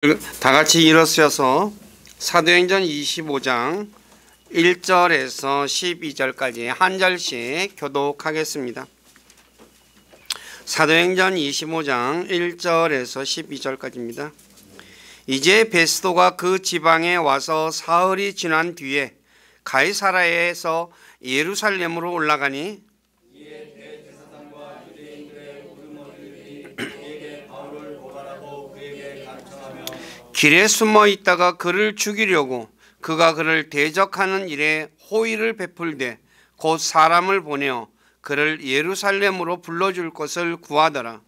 다 같이 일어서서 사도행전 25장 1절에서 12절까지 한 절씩 교독하겠습니다. 사도행전 25장 1절에서 12절까지입니다. 이제 베스도가 그 지방에 와서 사흘이 지난 뒤에 가이사랴에서 예루살렘으로 올라가니 길에 숨어 있다가 그를 죽이려고 그가 그를 대적하는 일에 호의를 베풀되 곧 사람을 보내어 그를 예루살렘으로 불러줄 것을 구하더라.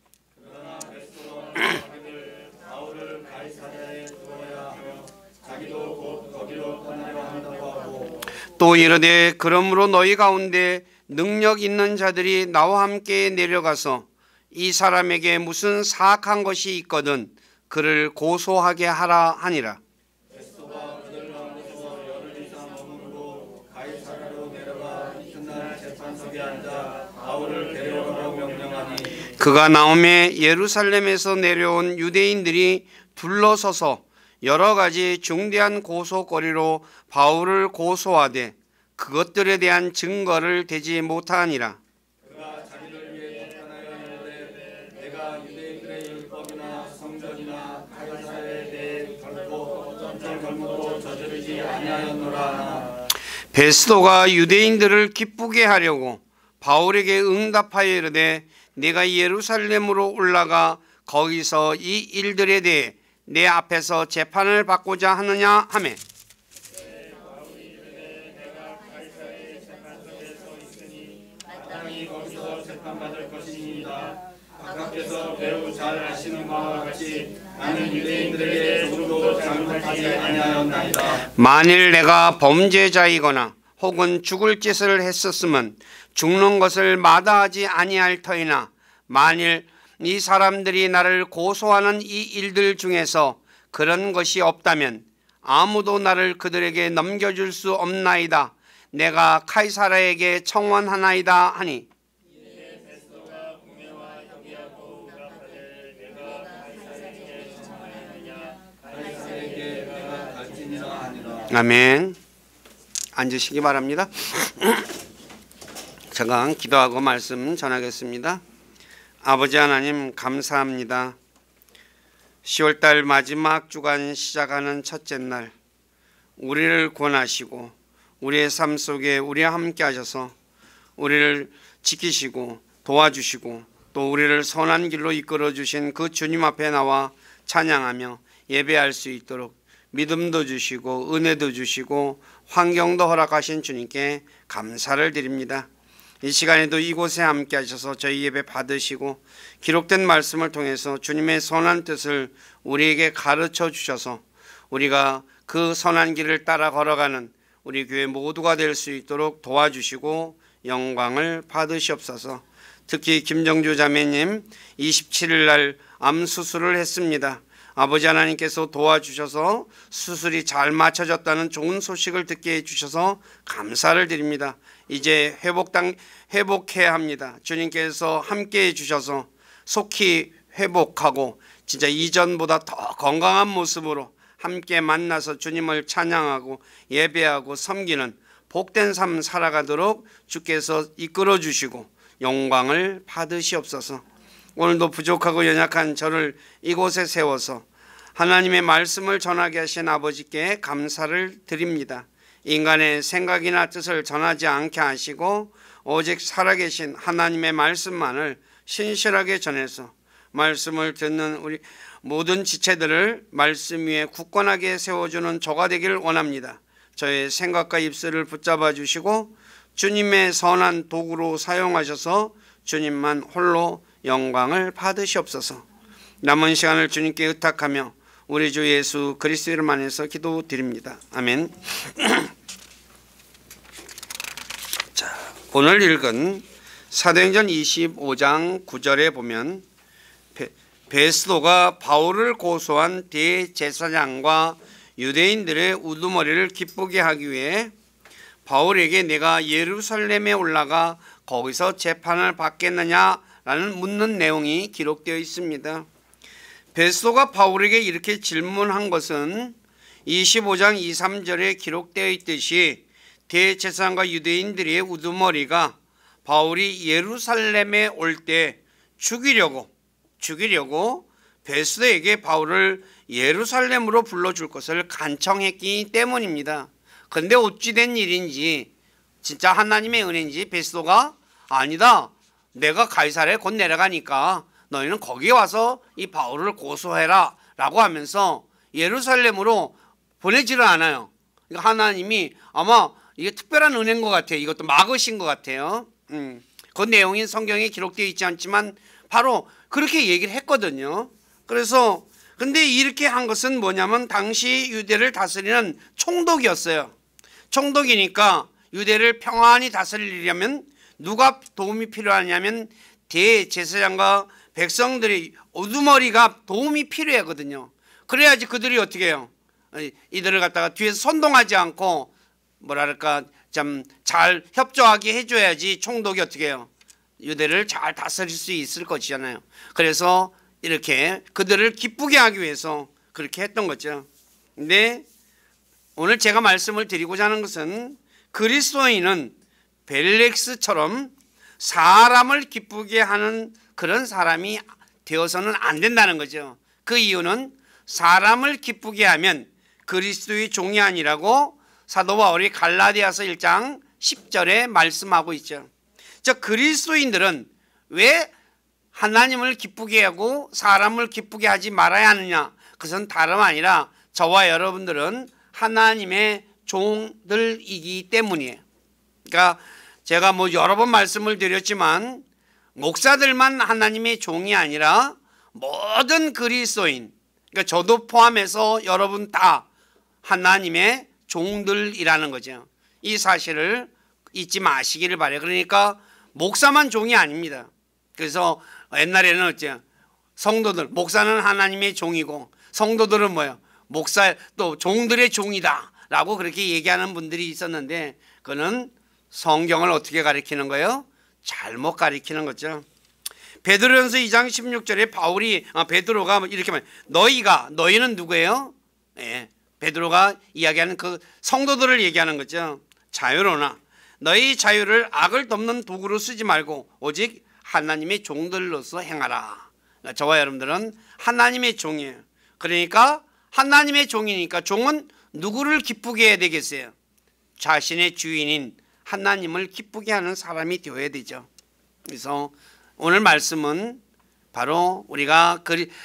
또 이르되 그러므로 너희 가운데 능력 있는 자들이 나와 함께 내려가서 이 사람에게 무슨 사악한 것이 있거든 그를 고소하게 하라 하니라. 베스도가 그들 가운데서 열흘 이상 머무르고 가이사랴로 내려가 이튿날 재판석에 앉아 바울을 데려오라고 명령하니 그가 나오매 예루살렘에서 내려온 유대인들이 둘러서서 여러 가지 중대한 고소거리로 바울을 고소하되 그것들에 대한 증거를 대지 못하니라. 그가 자기를 위해 접견하여 이르되 내가 유대인들의 율법이나 성전이나 가이사랴에 대해 결코 어떤 잘못도 저지르지 아니하였노라. 베스도가 유대인들을 기쁘게 하려고 바울에게 응답하여 이르되 내가 예루살렘으로 올라가 거기서 이 일들에 대해 내 앞에서 재판을 받고자 하느냐 하매 거기서 재판받을 것입니다. 각각께서 매우 잘 아시는 바와 같이 나는 유대인들에게 조금도 잘못하지 아니하였나이다. 만일 내가 범죄자이거나 혹은 죽을 짓을 했었으면 죽는 것을 마다하지 아니할 터이나 만일 이 사람들이 나를 고소하는 이 일들 중에서 그런 것이 없다면 아무도 나를 그들에게 넘겨줄 수 없나이다. 내가 카이사랴에게 청원하나이다 하니 아멘. 앉으시기 바랍니다. 제가 기도하고 말씀 전하겠습니다. 아버지 하나님 감사합니다. 10월달 마지막 주간 시작하는 첫째 날 우리를 구원하시고 우리의 삶 속에 우리와 함께 하셔서 우리를 지키시고 도와주시고 또 우리를 선한 길로 이끌어 주신 그 주님 앞에 나와 찬양하며 예배할 수 있도록 믿음도 주시고 은혜도 주시고 환경도 허락하신 주님께 감사를 드립니다. 이 시간에도 이곳에 함께 하셔서 저희 예배 받으시고 기록된 말씀을 통해서 주님의 선한 뜻을 우리에게 가르쳐 주셔서 우리가 그 선한 길을 따라 걸어가는 우리 교회 모두가 될 수 있도록 도와주시고 영광을 받으시옵소서. 특히 김정주 자매님 27일 날 암 수술을 했습니다. 아버지 하나님께서 도와주셔서 수술이 잘 맞춰졌다는 좋은 소식을 듣게 해주셔서 감사를 드립니다. 이제 회복해야 합니다. 주님께서 함께 해주셔서 속히 회복하고 진짜 이전보다 더 건강한 모습으로 함께 만나서 주님을 찬양하고 예배하고 섬기는 복된 삶 살아가도록 주께서 이끌어 주시고 영광을 받으시옵소서. 오늘도 부족하고 연약한 저를 이곳에 세워서 하나님의 말씀을 전하게 하신 아버지께 감사를 드립니다. 인간의 생각이나 뜻을 전하지 않게 하시고 오직 살아계신 하나님의 말씀만을 신실하게 전해서 말씀을 듣는 우리 모든 지체들을 말씀 위에 굳건하게 세워주는 저가 되기를 원합니다. 저의 생각과 입술을 붙잡아 주시고 주님의 선한 도구로 사용하셔서 주님만 홀로 영광을 받으시옵소서. 남은 시간을 주님께 의탁하며 우리 주 예수 그리스도 이름 안에서 기도드립니다. 아멘. 자, 오늘 읽은 사도행전 25장 9절에 보면 베스도가 바울을 고소한 대제사장과 유대인들의 우두머리를 기쁘게 하기 위해 바울에게 내가 예루살렘에 올라가 거기서 재판을 받겠느냐라는 묻는 내용이 기록되어 있습니다. 베스도가 바울에게 이렇게 질문한 것은 25장 2, 3절에 기록되어 있듯이 대제사장과 유대인들의 우두머리가 바울이 예루살렘에 올 때 죽이려고 베스도에게 바울을 예루살렘으로 불러줄 것을 간청했기 때문입니다. 그런데 어찌 된 일인지, 진짜 하나님의 은혜인지 베스도가 아니다, 내가 가이사랴에 곧 내려가니까 너희는 거기에 와서 이 바울을 고소해라 라고 하면서 예루살렘으로 보내지를 않아요. 그러니까 하나님이 아마 이게 특별한 은혜인 것 같아요. 이것도 막으신 것 같아요. 그 내용이 성경에 기록되어 있지 않지만 바로 그렇게 얘기를 했거든요. 그래서 근데 이렇게 한 것은 뭐냐면 당시 유대를 다스리는 총독이었어요. 총독이니까 유대를 평안히 다스리려면 누가 도움이 필요하냐면 대제사장과 백성들이 우두머리가 도움이 필요하거든요. 그래야지 그들이 어떻게 해요? 이들을 갖다가 뒤에서 선동하지 않고 뭐랄까 좀 잘 협조하게 해줘야지 총독이 어떻게 해요? 유대를 잘 다스릴 수 있을 것이잖아요. 그래서 이렇게 그들을 기쁘게 하기 위해서 그렇게 했던 거죠. 근데 오늘 제가 말씀을 드리고자 하는 것은 그리스도인은 벨렉스처럼 사람을 기쁘게 하는 그런 사람이 되어서는 안 된다는 거죠. 그 이유는 사람을 기쁘게 하면 그리스도의 종이 아니라고 사도 바울이 갈라디아서 1장 10절에 말씀하고 있죠. 저 그리스도인들은 왜 하나님을 기쁘게 하고 사람을 기쁘게 하지 말아야 하느냐? 그것은 다름 아니라 저와 여러분들은 하나님의 종들이기 때문이에요. 그러니까 제가 여러 번 말씀을 드렸지만 목사들만 하나님의 종이 아니라 모든 그리스도인, 그러니까 저도 포함해서 여러분 다 하나님의 종들이라는 거죠. 이 사실을 잊지 마시기를 바래요. 그러니까 목사만 종이 아닙니다. 그래서 옛날에는 어째 성도들, 목사는 하나님의 종이고 성도들은 뭐예요? 목사 또 종들의 종이다 라고 그렇게 얘기하는 분들이 있었는데 그거는 성경을 어떻게 가리키는 거예요? 잘못 가리키는 거죠. 베드로전서 2장 16절에 베드로가 이렇게 말해요. 너희는 누구예요? 예, 베드로가 이야기하는 그 성도들을 얘기하는 거죠. 자유로나 너희 자유를 악을 덮는 도구로 쓰지 말고 오직 하나님의 종들로서 행하라. 저와 여러분들은 하나님의 종이에요. 그러니까 하나님의 종이니까 종은 누구를 기쁘게 해야 되겠어요? 자신의 주인인 하나님을 기쁘게 하는 사람이 되어야 되죠. 그래서 오늘 말씀은 바로 우리가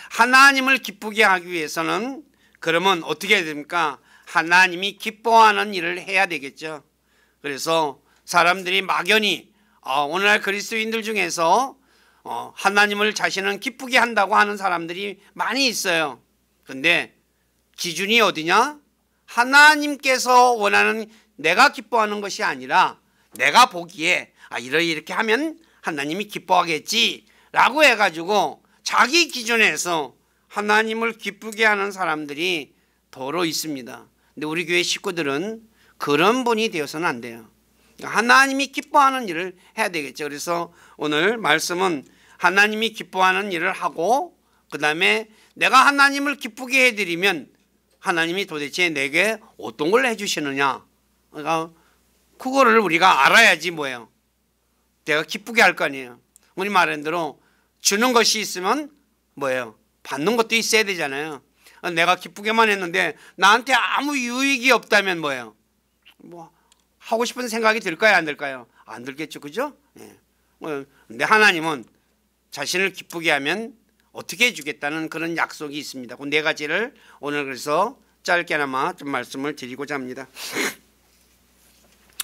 하나님을 기쁘게 하기 위해서는 그러면 어떻게 해야 됩니까? 하나님이 기뻐하는 일을 해야 되겠죠. 그래서 사람들이 막연히 오늘날 그리스도인들 중에서 하나님을 자신은 기쁘게 한다고 하는 사람들이 많이 있어요. 그런데 기준이 어디냐? 하나님께서 원하는 내가 기뻐하는 것이 아니라 내가 보기에 이렇게 하면 하나님이 기뻐하겠지 라고 해가지고 자기 기준에서 하나님을 기쁘게 하는 사람들이 더러 있습니다. 근데 우리 교회 식구들은 그런 분이 되어서는 안 돼요. 하나님이 기뻐하는 일을 해야 되겠죠. 그래서 오늘 말씀은 하나님이 기뻐하는 일을 하고 그 다음에 내가 하나님을 기쁘게 해드리면 하나님이 도대체 내게 어떤 걸 해주시느냐, 그러니까 그거를 우리가 알아야지 뭐예요. 내가 기쁘게 할 거 아니에요. 우리 말한 대로 주는 것이 있으면 뭐예요? 받는 것도 있어야 되잖아요. 내가 기쁘게만 했는데 나한테 아무 유익이 없다면 뭐예요? 하고 싶은 생각이 들까요? 안 들까요? 안 들겠죠. 그죠? 예. 근데 하나님은 자신을 기쁘게 하면 어떻게 해주겠다는 그런 약속이 있습니다. 그 네 가지를 오늘 그래서 짧게나마 좀 말씀을 드리고자 합니다.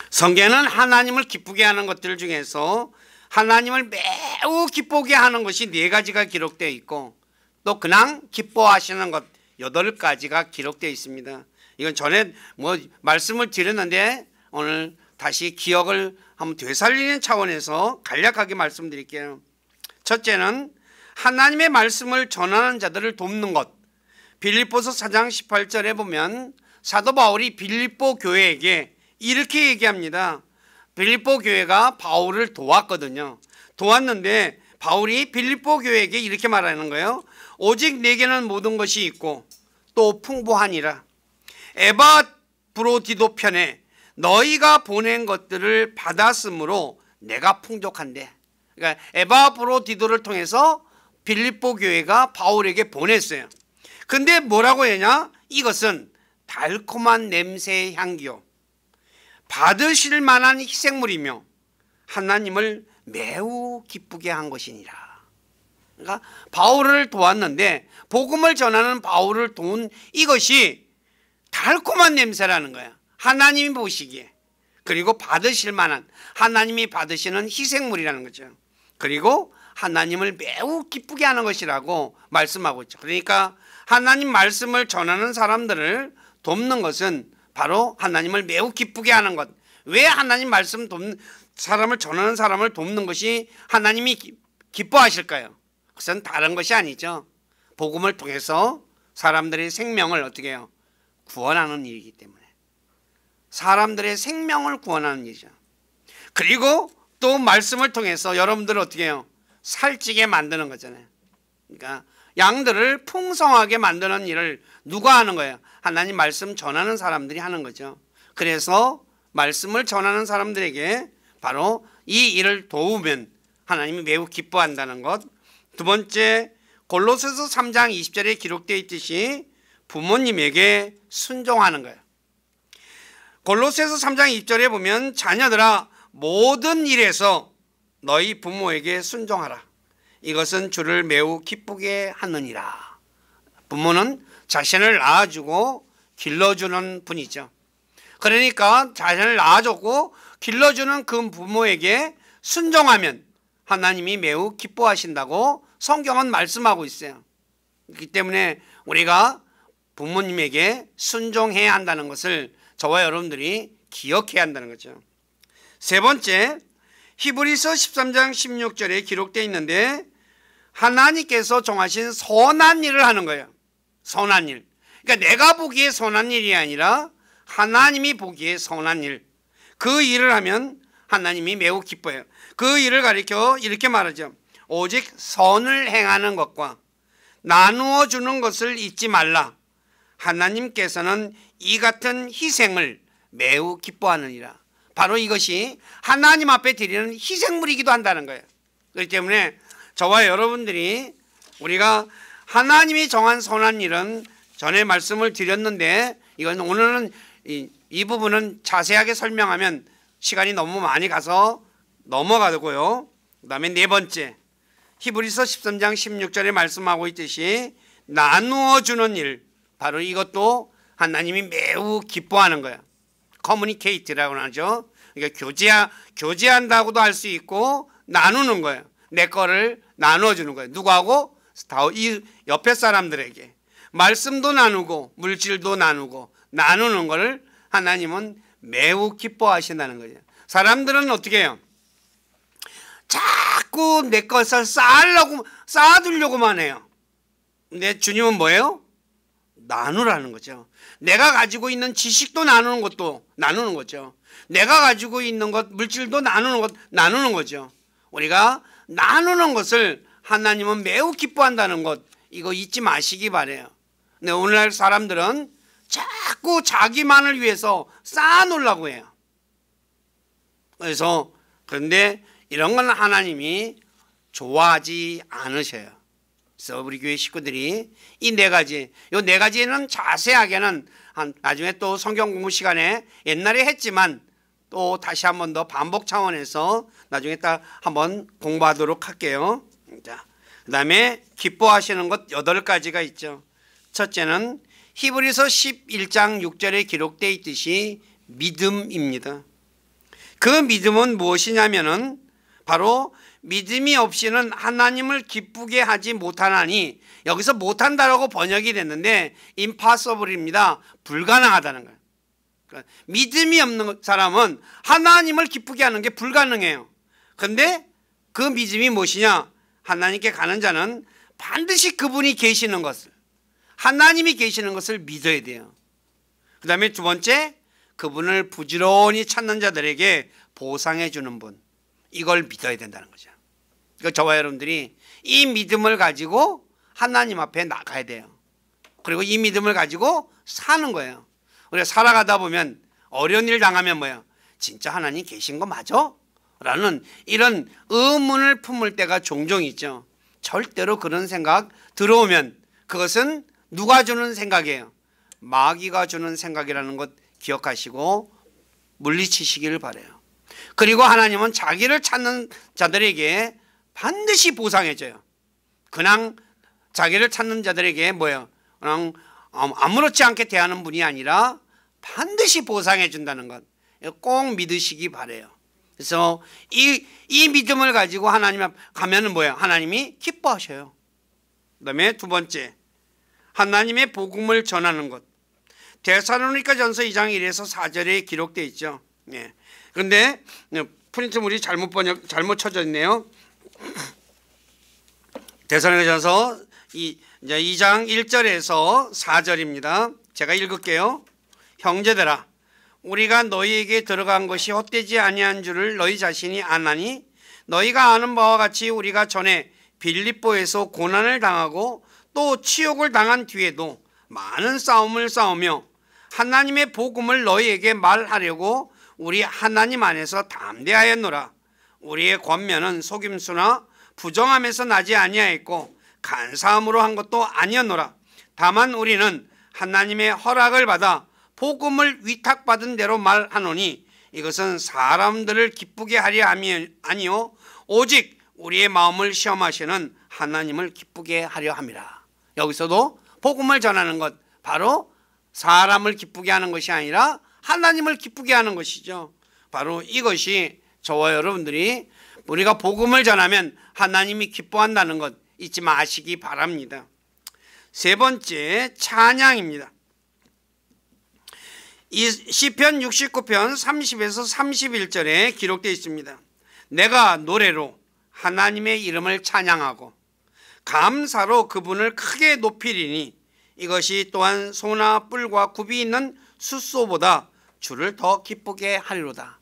성경에는 하나님을 기쁘게 하는 것들 중에서 하나님을 매우 기쁘게 하는 것이 네 가지가 기록되어 있고 또 그냥 기뻐하시는 것 8가지가 기록되어 있습니다. 이건 전에 말씀을 드렸는데 오늘 다시 기억을 한번 되살리는 차원에서 간략하게 말씀드릴게요. 첫째는 하나님의 말씀을 전하는 자들을 돕는 것. 빌립보서 4장 18절에 보면 사도 바울이 빌립보 교회에게 이렇게 얘기합니다. 빌립보 교회가 바울을 도왔거든요. 도왔는데 바울이 빌립보 교회에게 이렇게 말하는 거예요. 오직 내게는 모든 것이 있고 또 풍부하니라. 에바브로디도 편에 너희가 보낸 것들을 받았으므로 내가 풍족한데. 그러니까 에바브로디도를 통해서 빌립보 교회가 바울에게 보냈어요. 근데 뭐라고 했냐? 이것은 달콤한 냄새의 향기요, 받으실 만한 희생물이며 하나님을 매우 기쁘게 한 것이니라. 그러니까 바울을 도왔는데, 복음을 전하는 바울을 도운 이것이 달콤한 냄새라는 거야. 하나님이 보시기에. 그리고 받으실 만한, 하나님이 받으시는 희생물이라는 거죠. 그리고 하나님을 매우 기쁘게 하는 것이라고 말씀하고 있죠. 그러니까 하나님 말씀을 전하는 사람들을 돕는 것은 바로 하나님을 매우 기쁘게 하는 것. 왜 하나님 말씀 돕는 사람을, 전하는 사람을 돕는 것이 하나님이 기뻐하실까요? 그것은 다른 것이 아니죠. 복음을 통해서 사람들의 생명을 어떻게 해요? 구원하는 일이기 때문에. 사람들의 생명을 구원하는 일이죠. 그리고 또 말씀을 통해서 여러분들을 어떻게 해요? 살찌게 만드는 거잖아요. 그러니까 양들을 풍성하게 만드는 일을 누가 하는 거예요? 하나님 말씀 전하는 사람들이 하는 거죠. 그래서 말씀을 전하는 사람들에게 바로 이 일을 도우면 하나님이 매우 기뻐한다는 것. 두 번째, 골로새서 3장 20절에 기록되어 있듯이 부모님에게 순종하는 거예요. 골로새서 3장 20절에 보면 자녀들아 모든 일에서 너희 부모에게 순종하라. 이것은 주를 매우 기쁘게 하느니라. 부모는 자신을 낳아주고 길러주는 분이죠. 그러니까 자신을 낳아줬고 길러주는 그 부모에게 순종하면 하나님이 매우 기뻐하신다고 성경은 말씀하고 있어요. 그렇기 때문에 우리가 부모님에게 순종해야 한다는 것을 저와 여러분들이 기억해야 한다는 거죠. 세 번째, 히브리서 13장 16절에 기록되어 있는데 하나님께서 정하신 선한 일을 하는 거예요. 선한 일. 그러니까 내가 보기에 선한 일이 아니라 하나님이 보기에 선한 일. 그 일을 하면 하나님이 매우 기뻐해요. 그 일을 가리켜 이렇게 말하죠. 오직 선을 행하는 것과 나누어 주는 것을 잊지 말라. 하나님께서는 이 같은 희생을 매우 기뻐하느니라. 바로 이것이 하나님 앞에 드리는 희생물이기도 한다는 거예요. 그렇기 때문에 저와 여러분들이 우리가 하나님이 정한 선한 일은 전에 말씀을 드렸는데 이건 오늘은 이 부분은 자세하게 설명하면 시간이 너무 많이 가서 넘어가고요. 그 다음에 네 번째, 히브리서 13장 16절에 말씀하고 있듯이 나누어 주는 일, 바로 이것도 하나님이 매우 기뻐하는 거예요. 커뮤니케이트라고 하죠. 그러니까 교제한다고도 할 수 있고 나누는 거예요. 내 거를 나누어 주는 거예요. 누구하고? 이 옆에 사람들에게. 말씀도 나누고 물질도 나누고 나누는 것을 하나님은 매우 기뻐하신다는 거죠. 사람들은 어떻게 해요? 자꾸 내 것을 쌓아두려고만 해요. 근데 주님은 뭐예요? 나누라는 거죠. 내가 가지고 있는 지식도 나누는 것도 나누는 거죠. 내가 가지고 있는 것, 물질도 나누는 거죠. 우리가 나누는 것을 하나님은 매우 기뻐한다는 것, 이거 잊지 마시기 바래요. 근데 오늘날 사람들은 자꾸 자기만을 위해서 쌓아놓으려고 해요. 그런데 이런 건 하나님이 좋아하지 않으셔요. 그래서 우리 교회 식구들이 이 네 가지, 이 네 가지는 자세하게는 나중에 또 성경 공부 시간에 옛날에 했지만 또 다시 한 번 더 반복 차원에서 나중에 딱 한번 공부하도록 할게요. 자, 그 다음에 기뻐하시는 것 8가지가 있죠. 첫째는 히브리서 11장 6절에 기록되어 있듯이 믿음입니다. 그 믿음은 무엇이냐면은 바로 믿음이 없이는 하나님을 기쁘게 하지 못하나니, 여기서 못한다라고 번역이 됐는데 impossible입니다. 불가능하다는 거예요. 그러니까 믿음이 없는 사람은 하나님을 기쁘게 하는 게 불가능해요. 그런데 그 믿음이 무엇이냐? 하나님께 가는 자는 반드시 그분이 계시는 것을, 하나님이 계시는 것을 믿어야 돼요. 그 다음에 두 번째, 그분을 부지런히 찾는 자들에게 보상해 주는 분, 이걸 믿어야 된다는 거죠. 그러니까 저와 여러분들이 이 믿음을 가지고 하나님 앞에 나가야 돼요. 그리고 이 믿음을 가지고 사는 거예요. 우리가 살아가다 보면 어려운 일 당하면 뭐예요? 진짜 하나님 계신 거 맞아? 라는 이런 의문을 품을 때가 종종 있죠. 절대로 그런 생각 들어오면 그것은 누가 주는 생각이에요? 마귀가 주는 생각이라는 것 기억하시고 물리치시기를 바라요. 그리고 하나님은 자기를 찾는 자들에게 반드시 보상해줘요. 그냥 자기를 찾는 자들에게 뭐예요? 그냥 아무렇지 않게 대하는 분이 아니라 반드시 보상해 준다는 것 꼭 믿으시기 바라요. 그래서 이 믿음을 가지고 하나님 앞 가면은 뭐예요? 하나님이 기뻐하셔요. 그다음에 두 번째, 하나님의 복음을 전하는 것. 데살로니가전서 2장 1에서 4절에 기록되어 있죠. 예. 그런데 프린트물이 잘못 쳐져 있네요. 데살로니가전서 2장 1절에서 4절입니다. 제가 읽을게요. 형제들아, 우리가 너희에게 들어간 것이 헛되지 아니한 줄을 너희 자신이 아나니 너희가 아는 바와 같이 우리가 전에 빌립보에서 고난을 당하고 또 치욕을 당한 뒤에도 많은 싸움을 싸우며 하나님의 복음을 너희에게 말하려고 우리 하나님 안에서 담대하였노라. 우리의 권면은 속임수나 부정함에서 나지 아니하였고 간사함으로 한 것도 아니었노라. 다만 우리는 하나님의 허락을 받아 복음을 위탁받은 대로 말하노니 이것은 사람들을 기쁘게 하려 함이 아니요 오직 우리의 마음을 시험하시는 하나님을 기쁘게 하려 함이라. 여기서도 복음을 전하는 것 바로 사람을 기쁘게 하는 것이 아니라 하나님을 기쁘게 하는 것이죠. 바로 이것이 저와 여러분들이 우리가 복음을 전하면 하나님이 기뻐한다는 것 잊지 마시기 바랍니다. 세 번째, 찬양입니다. 이 시편 69편 30에서 31절에 기록되어 있습니다. 내가 노래로 하나님의 이름을 찬양하고 감사로 그분을 크게 높이리니 이것이 또한 소나 뿔과 굽이 있는 숫소보다 주를 더 기쁘게 하리로다.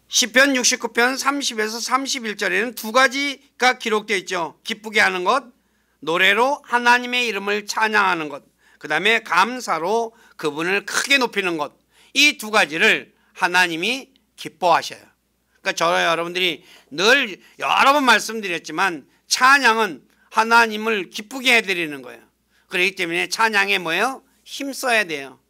시편 69편 30에서 31절에는 두 가지가 기록되어 있죠. 기쁘게 하는 것, 노래로 하나님의 이름을 찬양하는 것, 그 다음에 감사로 그분을 크게 높이는 것. 이 두 가지를 하나님이 기뻐하셔요. 그러니까 저와 여러분들이 늘 여러 번 말씀드렸지만 찬양은 하나님을 기쁘게 해드리는 거예요. 그렇기 때문에 찬양에 뭐예요? 힘써야 돼요.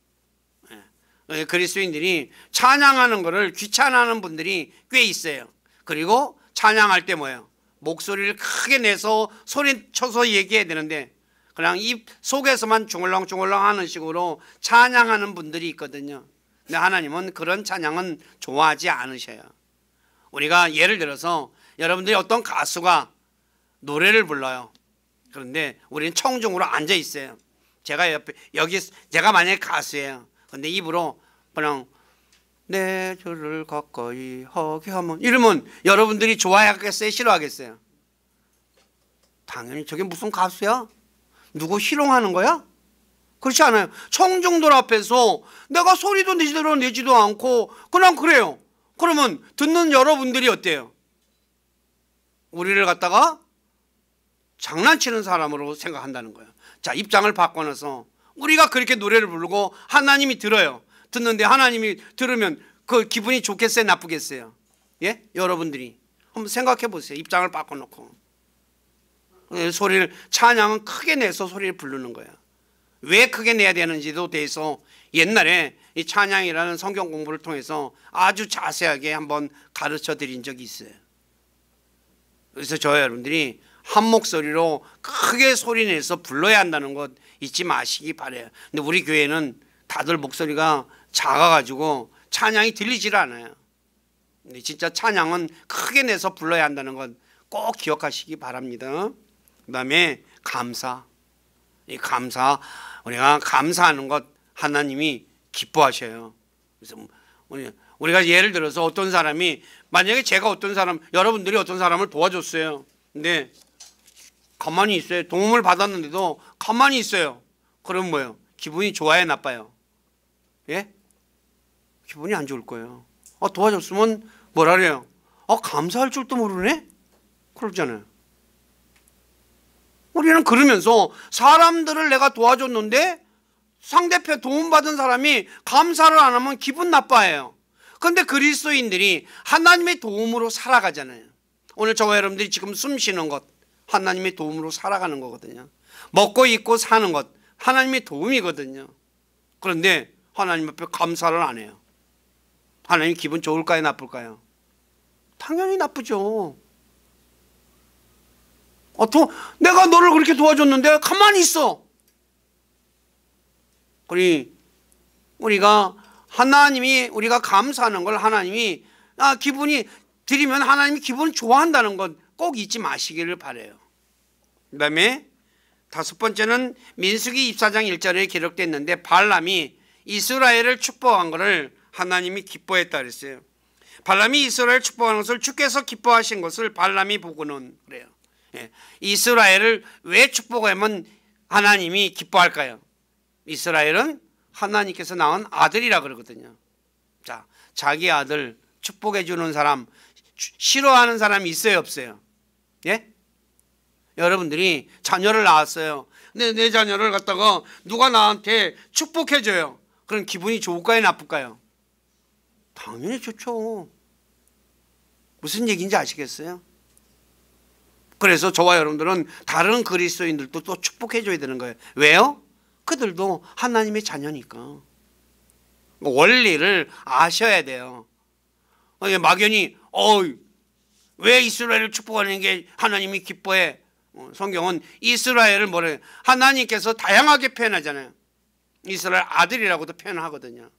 그리스도인들이 찬양하는 것을 귀찮아하는 분들이 꽤 있어요. 그리고 찬양할 때 뭐예요? 목소리를 크게 내서 소리 쳐서 얘기해야 되는데 그냥 입 속에서만 중얼렁중얼렁 하는 식으로 찬양하는 분들이 있거든요. 근데 하나님은 그런 찬양은 좋아하지 않으셔요. 우리가 예를 들어서 여러분들이 어떤 가수가 노래를 불러요. 그런데 우리는 청중으로 앉아 있어요. 제가 제가 만약에 가수예요. 근데 입으로 그냥 내 주를 가까이 하게 하면 이러면 여러분들이 좋아하겠어요? 싫어하겠어요? 당연히 저게 무슨 가수야? 누구 희롱하는 거야? 그렇지 않아요. 청중들 앞에서 내가 소리도 제대로 내지도 않고 그냥 그래요. 그러면 듣는 여러분들이 어때요? 우리를 갖다가 장난치는 사람으로 생각한다는 거예요. 자, 입장을 바꿔놔서 우리가 그렇게 노래를 부르고 하나님이 들어요. 듣는데 하나님이 들으면 그 기분이 좋겠어요? 나쁘겠어요? 예? 여러분들이 한번 생각해 보세요. 입장을 바꿔놓고. 소리를 찬양은 크게 내서 소리를 부르는 거예요. 왜 크게 내야 되는지도 대해서 옛날에 이 찬양이라는 성경 공부를 통해서 아주 자세하게 한번 가르쳐 드린 적이 있어요. 그래서 저와 여러분들이 한 목소리로 크게 소리 내서 불러야 한다는 것 잊지 마시기 바라요. 근데 우리 교회는 다들 목소리가 작아가지고 찬양이 들리질 않아요. 근데 진짜 찬양은 크게 내서 불러야 한다는 것 꼭 기억하시기 바랍니다. 그 다음에 감사. 이 감사, 우리가 감사하는 것 하나님이 기뻐하셔요. 그래서 우리가 예를 들어서 어떤 사람이 만약에 제가 어떤 사람, 여러분들이 어떤 사람을 도와줬어요. 근데 가만히 있어요. 도움을 받았는데도 가만히 있어요. 그럼 뭐예요? 기분이 좋아요, 나빠요? 예? 기분이 안 좋을 거예요. 도와줬으면 뭐라 그래요? 감사할 줄도 모르네? 그러잖아요. 우리는 그러면서 사람들을 내가 도와줬는데 상대편 도움받은 사람이 감사를 안 하면 기분 나빠해요. 그런데 그리스도인들이 하나님의 도움으로 살아가잖아요. 오늘 저와 여러분들이 지금 숨 쉬는 것 하나님의 도움으로 살아가는 거거든요. 먹고 입고 사는 것 하나님의 도움이거든요. 그런데 하나님 앞에 감사를 안 해요. 하나님 기분 좋을까요, 나쁠까요? 당연히 나쁘죠. 내가 너를 그렇게 도와줬는데 가만히 있어. 우리가 우리가 감사하는 걸 하나님이 기분이 드리면 하나님이 기분 좋아한다는 것 꼭 잊지 마시기를 바라요. 그 다음에 다섯 번째는 민수기 24장 1절에 기록되어 있는데 발람이 이스라엘을 축복한 것을 하나님이 기뻐했다 그랬어요. 발람이 이스라엘을 축복하는 것을 주께서 기뻐하신 것을 발람이 보고는 그래요. 이스라엘을 왜 축복하면 하나님이 기뻐할까요? 이스라엘은 하나님께서 낳은 아들이라 그러거든요. 자, 자기 아들 축복해 주는 사람 싫어하는 사람이 있어요, 없어요? 예? 여러분들이 자녀를 낳았어요. 근데 내 자녀를 갖다가 누가 나한테 축복해 줘요. 그럼 기분이 좋을까요, 나쁠까요? 당연히 좋죠. 무슨 얘기인지 아시겠어요? 그래서 저와 여러분들은 다른 그리스도인들도 또 축복해 줘야 되는 거예요. 왜요? 그들도 하나님의 자녀니까. 원리를 아셔야 돼요. 막연히 왜 이스라엘을 축복하는 게 하나님이 기뻐해? 성경은 이스라엘을 뭐래요? 하나님께서 다양하게 표현하잖아요. 이스라엘 아들이라고도 표현하거든요.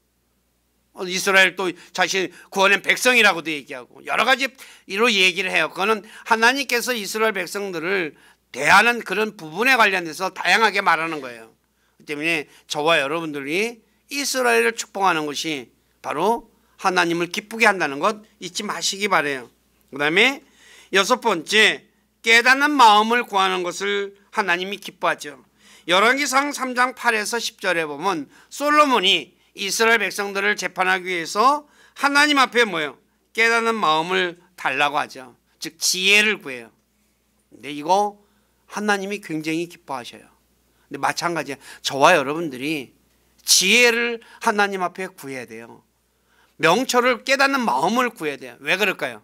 이스라엘 또 자신 구원한 백성이라고도 얘기하고 여러 가지로 얘기를 해요. 그거는 하나님께서 이스라엘 백성들을 대하는 그런 부분에 관련해서 다양하게 말하는 거예요. 그렇기 때문에 저와 여러분들이 이스라엘을 축복하는 것이 바로 하나님을 기쁘게 한다는 것 잊지 마시기 바라요. 그 다음에 여섯 번째, 깨닫는 마음을 구하는 것을 하나님이 기뻐하죠. 열왕기상 3장 8에서 10절에 보면 솔로몬이 이스라엘 백성들을 재판하기 위해서 하나님 앞에 깨닫는 마음을 달라고 하죠. 즉 지혜를 구해요. 근데 이거 하나님이 굉장히 기뻐하셔요. 근데 마찬가지야. 저와 여러분들이 지혜를 하나님 앞에 구해야 돼요. 명철을 깨닫는 마음을 구해야 돼요. 왜 그럴까요?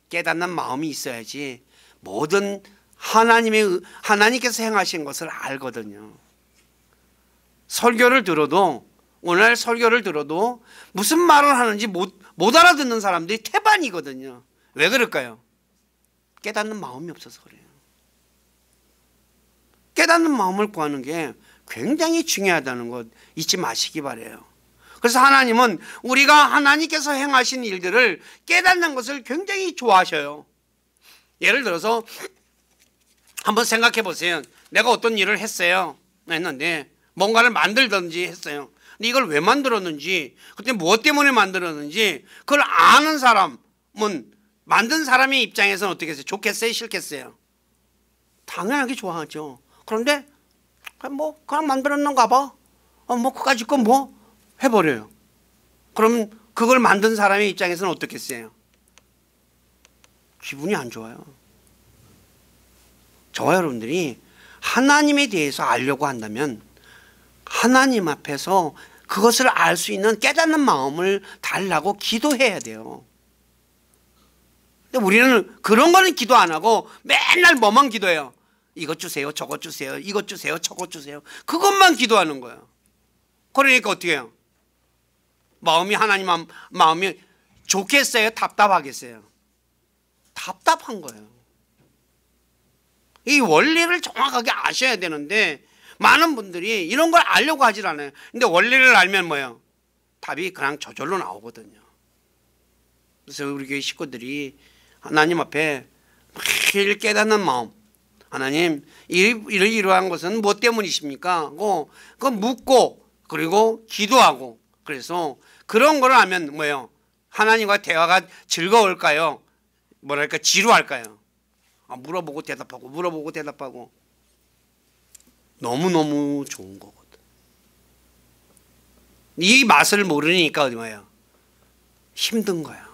깨닫는 마음이 있어야지 모든 하나님께서 행하신 것을 알거든요. 설교를 들어도 오늘 설교를 들어도 무슨 말을 하는지 못 알아듣는 사람들이 태반이거든요. 왜 그럴까요? 깨닫는 마음이 없어서 그래요. 깨닫는 마음을 구하는 게 굉장히 중요하다는 것 잊지 마시기 바라요. 그래서 하나님은 우리가 하나님께서 행하신 일들을 깨닫는 것을 굉장히 좋아하셔요. 예를 들어서 한번 생각해 보세요. 내가 어떤 일을 했는데 뭔가를 만들든지 했어요. 근데 이걸 왜 만들었는지, 그때 무엇 때문에 만들었는지 그걸 아는 사람은 만든 사람의 입장에서는 어떻게 했어요? 좋겠어요? 싫겠어요? 당연하게 좋아하죠. 그런데 그냥 만들었는가 봐. 그거 가지고 해버려요. 그럼 그걸 만든 사람의 입장에서는 어떻겠어요? 기분이 안 좋아요. 저와 여러분들이 하나님에 대해서 알려고 한다면 하나님 앞에서 그것을 알 수 있는 깨닫는 마음을 달라고 기도해야 돼요. 근데 우리는 그런 거는 기도 안 하고 맨날 뭐만 기도해요? 이것 주세요, 저것 주세요, 이것 주세요, 저것 주세요. 그것만 기도하는 거예요. 그러니까 어떻게 해요? 마음이 좋겠어요? 답답하겠어요? 답답한 거예요. 이 원리를 정확하게 아셔야 되는데 많은 분들이 이런 걸 알려고 하질 않아요. 근데 원리를 알면 답이 그냥 저절로 나오거든요. 그래서 우리 교회 식구들이 하나님 앞에 매일 깨닫는 마음, 하나님 이러한 것은 뭐 때문이십니까? 그거 묻고 그리고 기도하고, 그래서 그런 걸 하면 하나님과 대화가 즐거울까요? 지루할까요? 물어보고 대답하고 너무너무 좋은 거거든. 이 맛을 모르니까 힘든 거야.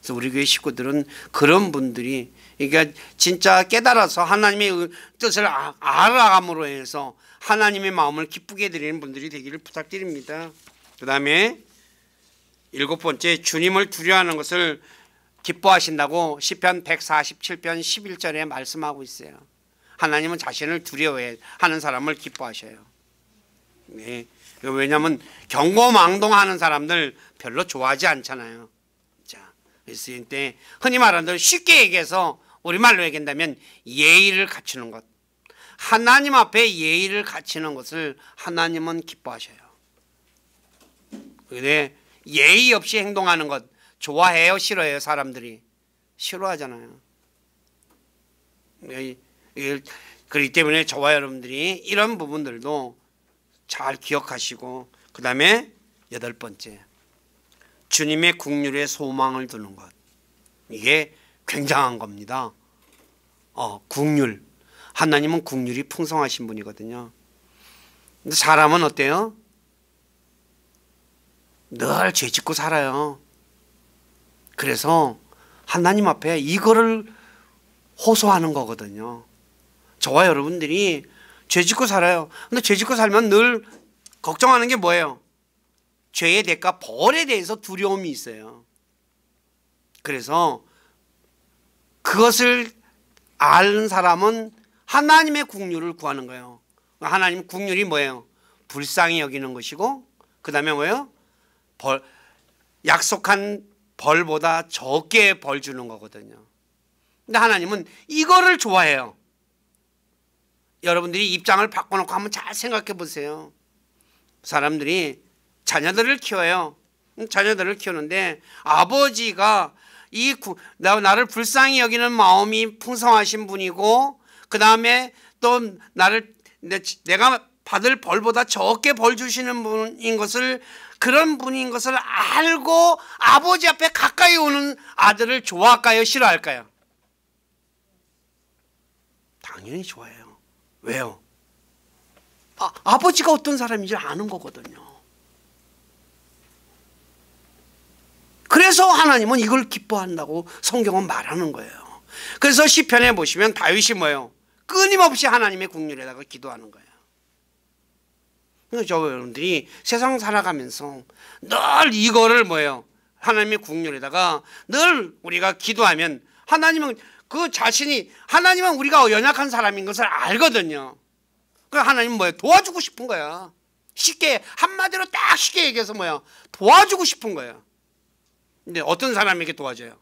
그래서 우리 교회 식구들은 그런 분들이, 그러니까 진짜 깨달아서 하나님의 뜻을 알아감으로 해서 하나님의 마음을 기쁘게 해드리는 분들이 되기를 부탁드립니다. 그 다음에 7번째, 주님을 두려워하는 것을 기뻐하신다고 시편 147편 11절에 말씀하고 있어요. 하나님은 자신을 두려워하는 사람을 기뻐하셔요. 네. 왜냐하면 경고망동하는 사람들 별로 좋아하지 않잖아요. 자, 그래서 이때 흔히 말하는 대로 쉽게 얘기해서 우리말로 얘기한다면 예의를 갖추는 것, 하나님 앞에 예의를 갖추는 것을 하나님은 기뻐하셔요. 근데 예의 없이 행동하는 것 좋아해요, 싫어해요? 사람들이 싫어하잖아요. 그렇기 때문에 저와 여러분들이 이런 부분들도 잘 기억하시고, 그 다음에 8번째, 주님의 국률에 소망을 두는 것. 이게 굉장한 겁니다. 국률. 하나님은 국률이 풍성하신 분이거든요. 근데 사람은 어때요? 늘 죄짓고 살아요. 그래서 하나님 앞에 이거를 호소하는 거거든요. 저와 여러분들이 죄짓고 살아요. 근데 죄짓고 살면 늘 걱정하는 게 뭐예요? 죄의 대가 벌에 대해서 두려움이 있어요. 그래서 그것을 아는 사람은 하나님의 국률을 구하는 거예요. 하나님 국률이 뭐예요? 불쌍히 여기는 것이고, 그 다음에 뭐예요? 약속한 벌보다 적게 벌 주는 거거든요. 근데 하나님은 이거를 좋아해요. 여러분들이 입장을 바꿔놓고 한번 잘 생각해 보세요. 사람들이 자녀들을 키워요. 자녀들을 키우는데 아버지가 나를 불쌍히 여기는 마음이 풍성하신 분이고, 그 다음에 또 내가 받을 벌보다 적게 벌 주시는 분인 것을, 그런 분인 것을 알고 아버지 앞에 가까이 오는 아들을 좋아할까요, 싫어할까요? 당연히 좋아해요. 왜요? 아버지가 어떤 사람인지 아는 거거든요. 그래서 하나님은 이걸 기뻐한다고 성경은 말하는 거예요. 그래서 시편에 보시면 다윗이 뭐예요? 끊임없이 하나님의 국률에다가 기도하는 거예요. 그래서 저 여러분들이 세상 살아가면서 늘 이거를 뭐예요? 하나님의 국률에다가 늘 우리가 기도하면 하나님은 하나님은 우리가 연약한 사람인 것을 알거든요. 그래서 하나님은 뭐예요? 도와주고 싶은 거야. 쉽게, 한마디로 딱 쉽게 얘기해서 뭐예요? 도와주고 싶은 거예요. 근데 어떤 사람에게 도와줘요?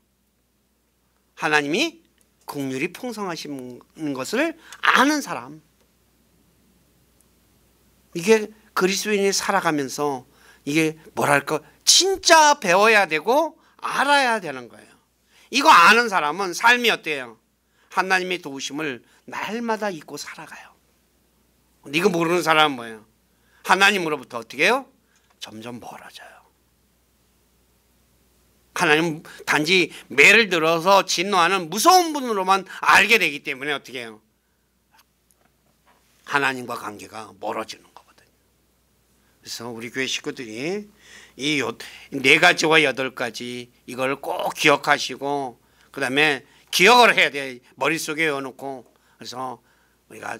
하나님이 국률이 풍성하신 것을 아는 사람. 이게 그리스도인이 살아가면서 이게 뭐랄까 진짜 배워야 되고 알아야 되는 거예요. 이거 아는 사람은 삶이 어때요? 하나님의 도우심을 날마다 잊고 살아가요. 이거 모르는 사람은 뭐예요? 하나님으로부터 어떻게 해요? 점점 멀어져요. 하나님 단지 매를 들어서 진노하는 무서운 분으로만 알게 되기 때문에 어떻게 해요? 하나님과 관계가 멀어지는 거거든요. 그래서 우리 교회 식구들이 이 4가지와 8가지 이걸 꼭 기억하시고, 그 다음에 기억을 해야 돼. 머릿속에 외워놓고. 그래서 우리가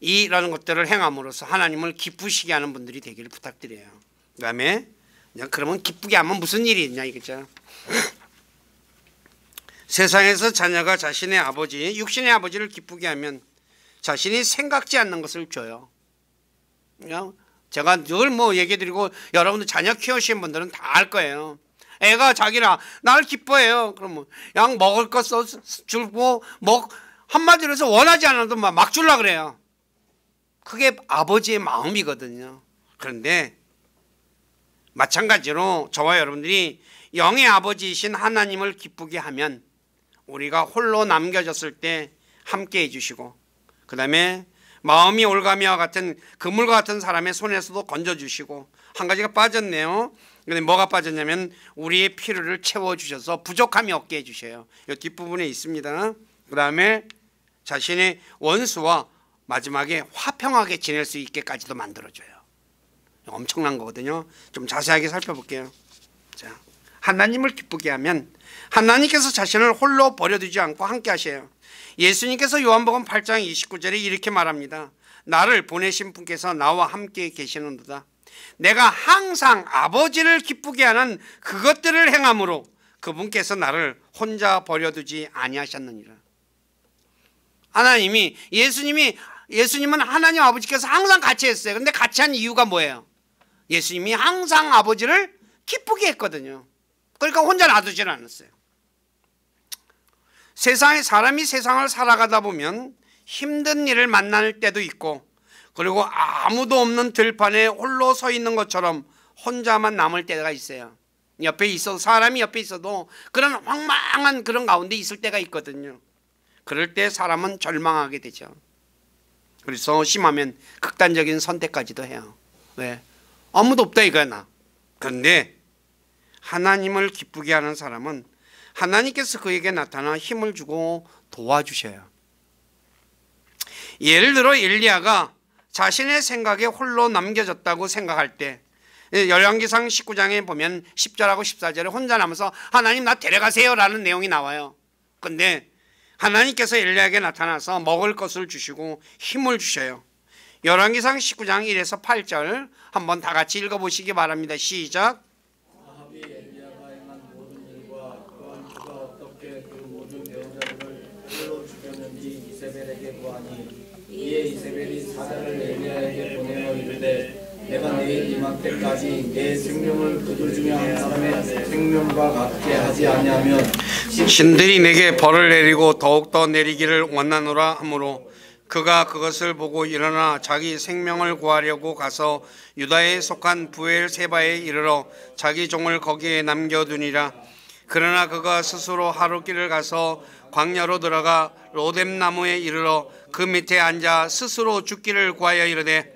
이라는 것들을 행함으로써 하나님을 기쁘시게 하는 분들이 되기를 부탁드려요. 그 다음에 그러면 기쁘게 하면 무슨 일이 있냐 이거죠. 세상에서 자녀가 자신의 아버지, 육신의 아버지를 기쁘게 하면 자신이 생각지 않는 것을 줘요. 제가 늘 얘기해드리고 여러분들 자녀 키우신 분들은 다 알 거예요. 애가 나를 기뻐해요. 그러면 양 먹을 거 주고 한마디로 해서 원하지 않아도 막 주려고 그래요. 그게 아버지의 마음이거든요. 그런데 마찬가지로 저와 여러분들이 영의 아버지이신 하나님을 기쁘게 하면 우리가 홀로 남겨졌을 때 함께 해주시고, 그 다음에 마음이 올가미와 같은 그물과 같은 사람의 손에서도 건져주시고, 한 가지가 빠졌네요. 근데 뭐가 빠졌냐면 우리의 필요를 채워주셔서 부족함이 없게 해주셔요. 이 뒷부분에 있습니다. 그 다음에 자신의 원수와 마지막에 화평하게 지낼 수 있게까지도 만들어줘요. 엄청난 거거든요. 좀 자세하게 살펴볼게요. 자, 하나님을 기쁘게 하면 하나님께서 자신을 홀로 버려두지 않고 함께 하셔요. 예수님께서 요한복음 8장 29절에 이렇게 말합니다. 나를 보내신 분께서 나와 함께 계시는도다. 내가 항상 아버지를 기쁘게 하는 그것들을 행함으로 그분께서 나를 혼자 버려두지 아니하셨느니라. 예수님은 하나님 아버지께서 항상 같이 했어요. 그런데 같이 한 이유가 뭐예요? 예수님이 항상 아버지를 기쁘게 했거든요. 그러니까 혼자 놔두질 않았어요. 사람이 세상을 살아가다 보면 힘든 일을 만날 때도 있고, 그리고 아무도 없는 들판에 홀로 서 있는 것처럼 혼자만 남을 때가 있어요. 사람이 옆에 있어도 그런 황망한 그런 가운데 있을 때가 있거든요. 그럴 때 사람은 절망하게 되죠. 그래서 심하면 극단적인 선택까지도 해요. 왜? 아무도 없다 이거야. 그런데 하나님을 기쁘게 하는 사람은 하나님께서 그에게 나타나 힘을 주고 도와주셔요. 예를 들어 엘리야가 자신의 생각에 홀로 남겨졌다고 생각할 때 열왕기상 19장에 보면 10절하고 14절에 혼자 남아서 하나님 나 데려가세요 라는 내용이 나와요. 그런데 하나님께서 엘리야에게 나타나서 먹을 것을 주시고 힘을 주셔요. 열왕기상 19장 1에서 8절 한번 다 같이 읽어보시기 바랍니다. 시작. 아합이 엘리야가 행한 모든 일과 또한 그가 어떻게 그 모든 배우자들을 홀로 죽였는지 이세벨에게 보아니, 이에 이세벨이 사자를 엘리야에게 보내어 이르되 내가 내일 이맘 때까지 내 생명을 그들 중에 한 사람의 생명과 같게 하지 아니하면 신들이 내게 벌을 내리고 더욱더 내리기를 원하노라 하므로 그가 그것을 보고 일어나 자기 생명을 구하려고 가서 유다에 속한 부엘세바에 이르러 자기 종을 거기에 남겨두니라. 그러나 그가 스스로 하룻길을 가서 광야로 들어가 로뎀 나무에 이르러 그 밑에 앉아 스스로 죽기를 구하여 이르되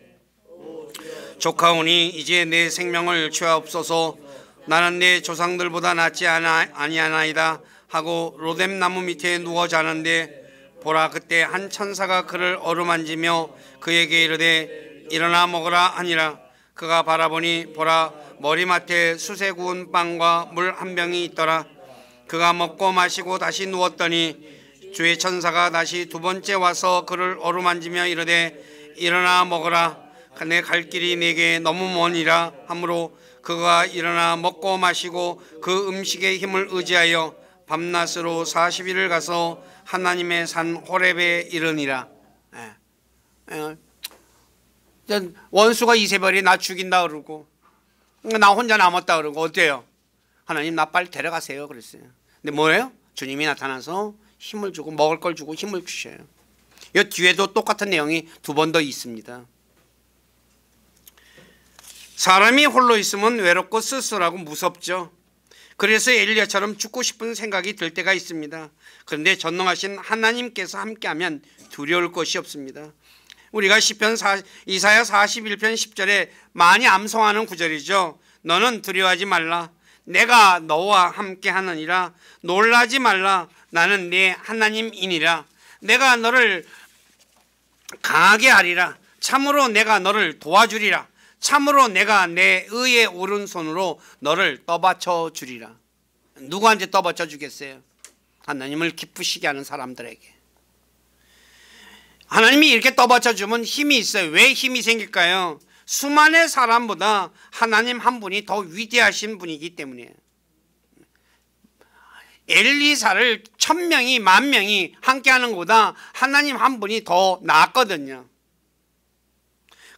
조카오니 이제 내 생명을 취하옵소서. 나는 내 조상들보다 낫지 아니하나이다 하고 로뎀 나무 밑에 누워 자는데 보라, 그때 한 천사가 그를 어루만지며 그에게 이르되 일어나 먹으라 하니라. 그가 바라보니 보라, 머리맡에 수세 구운 빵과 물 한 병이 있더라. 그가 먹고 마시고 다시 누웠더니 주의 천사가 다시 두 번째 와서 그를 어루만지며 이르되 일어나 먹으라. 내 갈 길이 내게 너무 머니라 하므로 그가 일어나 먹고 마시고 그 음식의 힘을 의지하여 밤낮으로 40일을 가서 하나님의 산 호렙에 이르니라. 원수가 이세벨이 나 죽인다 그러고 나 혼자 남았다 그러고 어때요? 하나님 나 빨리 데려가세요 그랬어요. 근데 뭐예요? 주님이 나타나서 힘을 주고 먹을 걸 주고 힘을 주셔요. 이 뒤에도 똑같은 내용이 두 번 더 있습니다. 사람이 홀로 있으면 외롭고 쓸쓸하고 무섭죠. 그래서 엘리야처럼 죽고 싶은 생각이 들 때가 있습니다. 그런데 전능하신 하나님께서 함께하면 두려울 것이 없습니다. 우리가 이사야 41편 10절에 많이 암송하는 구절이죠. 너는 두려워하지 말라. 내가 너와 함께하느니라. 놀라지 말라. 나는 네 하나님이니라. 내가 너를 강하게 하리라. 참으로 내가 너를 도와주리라. 참으로 내가 내 의의 오른손으로 너를 떠받쳐 주리라. 누구한테 떠받쳐 주겠어요? 하나님을 기쁘시게 하는 사람들에게. 하나님이 이렇게 떠받쳐 주면 힘이 있어요. 왜 힘이 생길까요? 수많은 사람보다 하나님 한 분이 더 위대하신 분이기 때문이에요. 엘리사를 1000명이 10,000명이 함께하는 것보다 하나님 한 분이 더 낫거든요.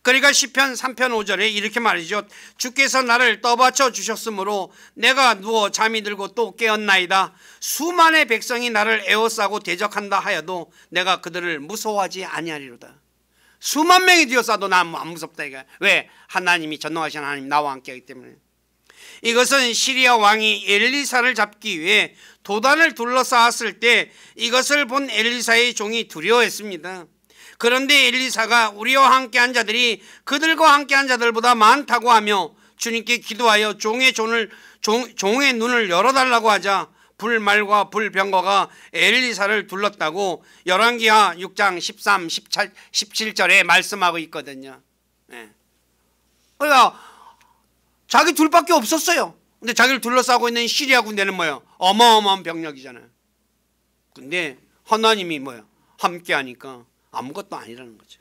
그러니까 시편 3편 5절에 이렇게 말이죠. 주께서 나를 떠받쳐 주셨으므로 내가 누워 잠이 들고 또 깨었나이다. 수많은 백성이 나를 에워싸고 대적한다 하여도 내가 그들을 무서워하지 아니하리로다. 수만 명이 뒤어싸도 난 안 무섭다 이거야. 왜? 하나님이 전능하신 하나님 나와 함께하기 때문에. 이것은 시리아 왕이 엘리사를 잡기 위해 도단을 둘러싸았을 때 이것을 본 엘리사의 종이 두려워했습니다. 그런데 엘리사가 우리와 함께한 자들이 그들과 함께한 자들보다 많다고 하며 주님께 기도하여 종의 눈을 열어달라고 하자 불말과 불병거가 엘리사를 둘렀다고 열왕기하 6장 13, 17절에 말씀하고 있거든요. 그러니까 자기 둘밖에 없었어요. 근데 자기를 둘러싸고 있는 시리아 군대는 뭐예요? 어마어마한 병력이잖아요. 근데 하나님이 뭐예요? 함께 하니까 아무것도 아니라는 거죠.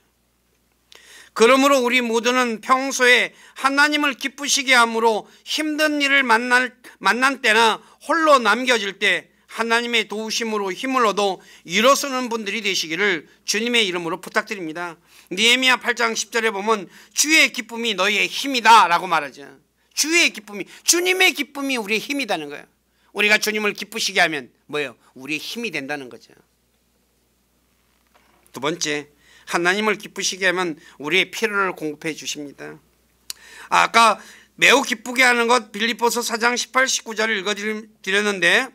그러므로 우리 모두는 평소에 하나님을 기쁘시게 함으로 힘든 일을 만난 때나 홀로 남겨질 때 하나님의 도우심으로 힘을 얻어 일어서는 분들이 되시기를 주님의 이름으로 부탁드립니다. 느헤미야 8장 10절에 보면 주의 기쁨이 너희의 힘이다 라고 말하죠. 주의 기쁨이, 주님의 기쁨이 우리의 힘이다는 거예요. 우리가 주님을 기쁘시게 하면 뭐예요? 우리의 힘이 된다는 거죠. 두 번째, 하나님을 기쁘시게 하면 우리의 필요를 공급해 주십니다. 아까 매우 기쁘게 하는 것 빌립보서 4장 18, 19절을 읽어드렸는데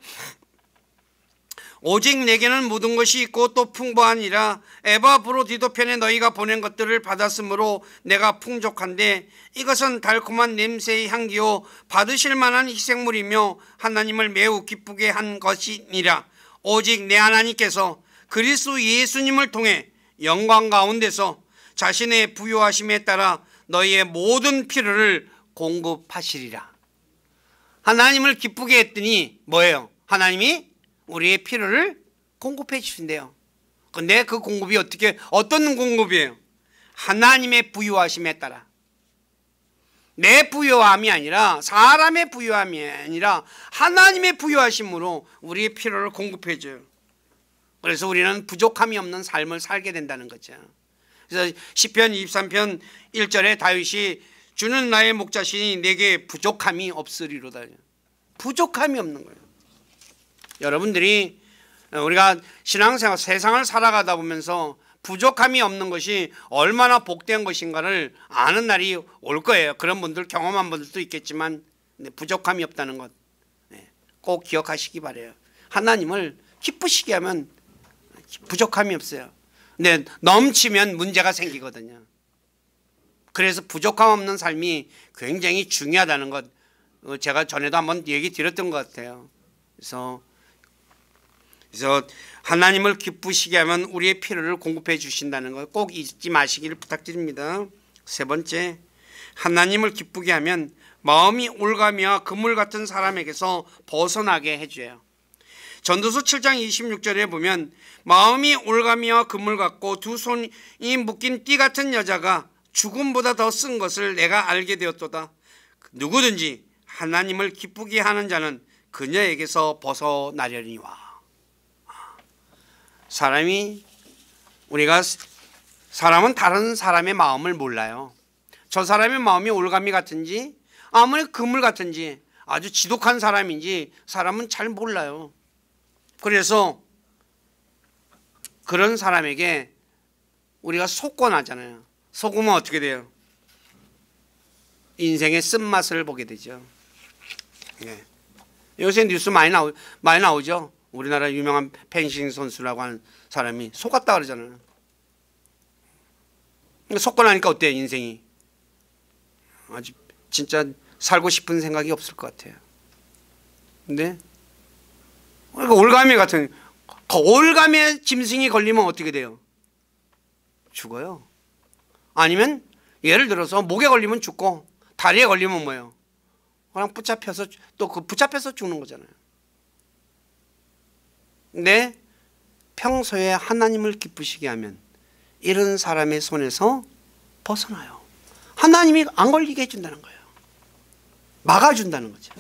오직 내게는 모든 것이 있고 또 풍부하니라. 에바브로디도 편에 너희가 보낸 것들을 받았으므로 내가 풍족한데 이것은 달콤한 냄새의 향기요 받으실 만한 희생물이며 하나님을 매우 기쁘게 한 것이니라. 오직 내 하나님께서 그리스도 예수님을 통해 영광 가운데서 자신의 부요하심에 따라 너희의 모든 필요를 공급하시리라. 하나님을 기쁘게 했더니 뭐예요? 하나님이 우리의 필요를 공급해 주신대요. 근데 그 공급이 어떤 공급이에요? 하나님의 부요하심에 따라. 내 부요함이 아니라 사람의 부요함이 아니라 하나님의 부요하심으로 우리의 필요를 공급해 줘요. 그래서 우리는 부족함이 없는 삶을 살게 된다는 거죠. 그래서 시편 23편 1절에 다윗이 주는 나의 목자시니 내게 부족함이 없으리로다. 부족함이 없는 거예요. 여러분들이 우리가 신앙생활 세상을 살아가다 보면서 부족함이 없는 것이 얼마나 복된 것인가를 아는 날이 올 거예요. 그런 분들 경험한 분들도 있겠지만 부족함이 없다는 것 꼭 기억하시기 바라요. 하나님을 기쁘시게 하면 부족함이 없어요. 근데 넘치면 문제가 생기거든요. 그래서 부족함 없는 삶이 굉장히 중요하다는 것 제가 전에도 한번 얘기 드렸던 것 같아요. 그래서 하나님을 기쁘시게 하면 우리의 필요를 공급해 주신다는 것 꼭 잊지 마시기를 부탁드립니다. 세 번째, 하나님을 기쁘게 하면 마음이 올가미와 그물 같은 사람에게서 벗어나게 해줘요. 전도서 7장 26절에 보면 마음이 올가미와 그물 같고 두 손이 묶인 띠 같은 여자가 죽음보다 더 쓴 것을 내가 알게 되었도다. 누구든지 하나님을 기쁘게 하는 자는 그녀에게서 벗어나려니와. 사람은 다른 사람의 마음을 몰라요. 저 사람의 마음이 올가미 같은지 아무리 그물 같은지 아주 지독한 사람인지 사람은 잘 몰라요. 그래서 그런 사람에게 우리가 속고 나잖아요. 속으면 어떻게 돼요? 인생의 쓴맛을 보게 되죠. 요새 뉴스 많이 나오죠. 우리나라 유명한 펜싱 선수라고 하는 사람이 속았다 그러잖아요. 속고 나니까 어때요? 인생이 아주 진짜 살고 싶은 생각이 없을 것 같아요. 근데 올가미 같은 올가미에 짐승이 걸리면 어떻게 돼요? 죽어요. 아니면 예를 들어서 목에 걸리면 죽고 다리에 걸리면 뭐예요? 그냥 붙잡혀서 붙잡혀서 죽는 거잖아요. 근데 평소에 하나님을 기쁘시게 하면 이런 사람의 손에서 벗어나요. 하나님이 안 걸리게 해준다는 거예요. 막아준다는 거죠.